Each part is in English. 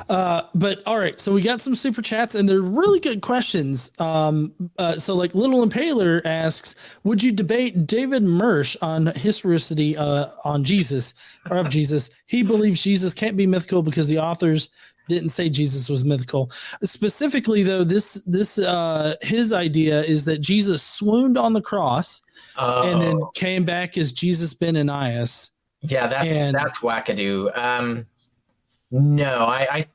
But all right, so we got some super chats and they're really good questions. So like Little Impaler asks, would you debate David Mirsch on historicity on Jesus or of Jesus? He believes Jesus can't be mythical because the authors didn't say Jesus was mythical. Specifically, though, this his idea is that Jesus swooned on the cross and then came back as Jesus Ben Anias. Yeah, that's wackadoo. No, I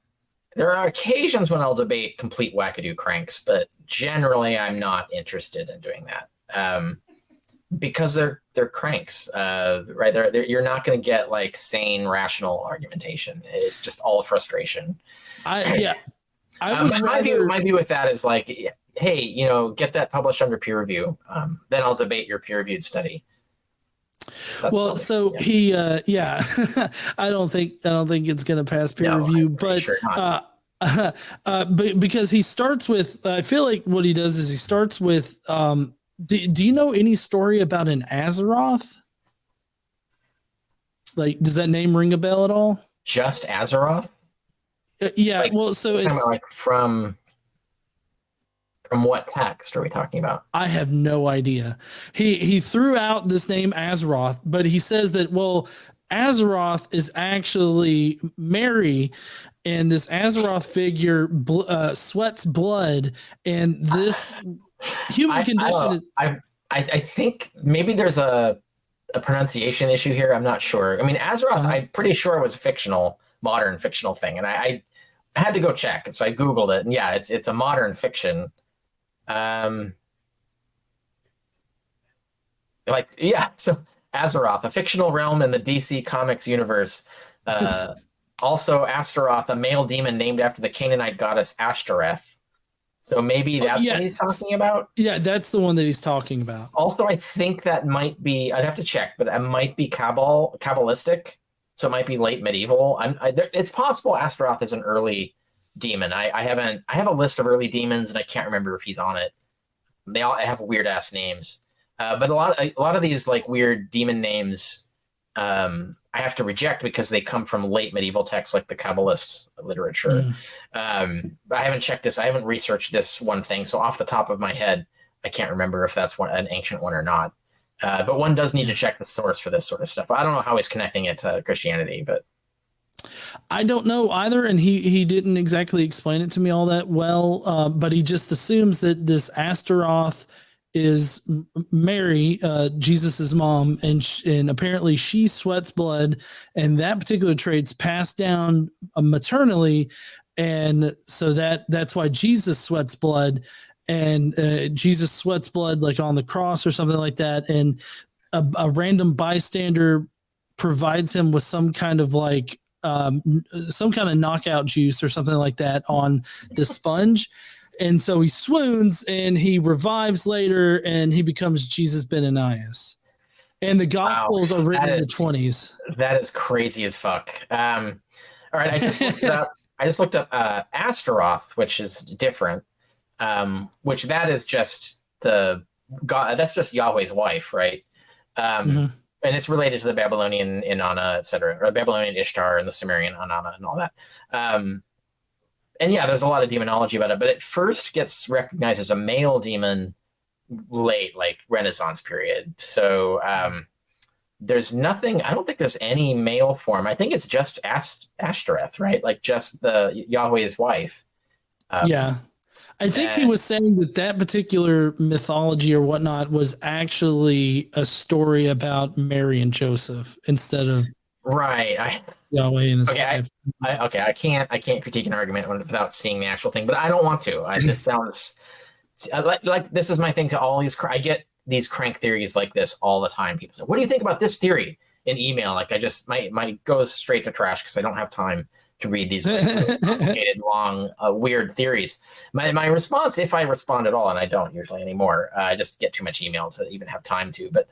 there are occasions when I'll debate complete wackadoo cranks, but generally I'm not interested in doing that. Because they're cranks, right? You're not going to get like sane, rational argumentation. It's just all frustration. My view with that is like, hey, get that published under peer review. Then I'll debate your peer-reviewed study. He I don't think it's going to pass peer review, but sure but because he starts with, I feel like what he does is he starts with, do you know any story about an Azeroth? Like, does that name ring a bell at all? Just Azeroth? Yeah. Like, well, so it's like from what text are we talking about? I have no idea. He threw out this name Azeroth, but he says that, well, Azeroth is actually Mary, and this Azeroth figure sweats blood, and this human condition is. I think maybe there's a pronunciation issue here. I'm not sure. I mean, Azeroth, I'm pretty sure was a modern fictional thing, and I had to go check, so I Googled it, and yeah, it's a modern fiction. So Azeroth, a fictional realm in the DC Comics universe. Also Astaroth, a male demon named after the Canaanite goddess Ashtoreth. So maybe that's what he's talking about? Yeah, that's the one that he's talking about. Also, I think that might be, I'd have to check, but it might be Kabbalistic. So it might be late medieval. It's possible Astaroth is an early demon. I have a list of early demons, and I can't remember if he's on it. They all have weird ass names. But a lot of these like weird demon names, I have to reject because they come from late medieval texts like the Kabbalist literature. I haven't checked this. I haven't researched this one thing. So off the top of my head, I can't remember if that's an ancient one or not. But one does need to check the source for this sort of stuff. I don't know how he's connecting it to Christianity, but I don't know either. And he didn't exactly explain it to me all that well. But he just assumes that this Astaroth is Mary, Jesus's mom, and apparently she sweats blood, and that particular trait's passed down maternally, and so that's why Jesus sweats blood, and Jesus sweats blood like on the cross or something like that, and a random bystander provides him with some kind of knockout juice or something like that on the sponge. And so he swoons and he revives later and he becomes Jesus Ben Anias. And the Gospels are written in the 20s. That is crazy as fuck. All right, I just looked up Astaroth, which is different. Which that is just that's just Yahweh's wife, right? And it's related to the Babylonian Inanna, etc., or the Babylonian Ishtar and the Sumerian Inanna and all that. And yeah, there's a lot of demonology about it, but it first gets recognized as a male demon late, like Renaissance period. So there's nothing, I don't think there's any male form. I think it's just Ashtoreth, right? Like just the Yahweh's wife. Yeah. I think he was saying that particular mythology or whatnot was actually a story about Mary and Joseph instead of Yahweh and his wife. I can't critique an argument without seeing the actual thing, but I don't want to. This sounds like this is my thing to all these. I get these crank theories like this all the time. People say, "What do you think about this theory?" In email, like my goes straight to trash because I don't have time to read these really complicated, long, weird theories. My response, if I respond at all, and I don't usually anymore, I just get too much email to even have time to. But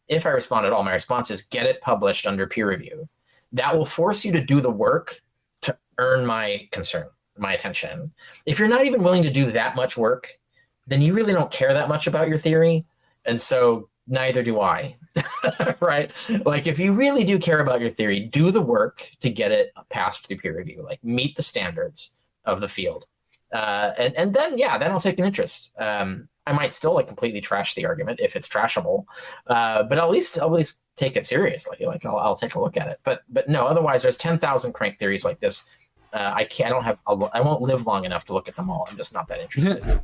if I respond at all, my response is get it published under peer review. That will force you to do the work to earn my concern, my attention. If you're not even willing to do that much work, then you really don't care that much about your theory. And so neither do I. Right? Like, if you really do care about your theory, do the work to get it passed through peer review, like meet the standards of the field. And then, yeah, then I'll take an interest. I might still like completely trash the argument if it's trashable, but at least take it seriously. Like, I'll take a look at it. But no, otherwise there's 10,000 crank theories like this. I won't live long enough to look at them all. I'm just not that interested.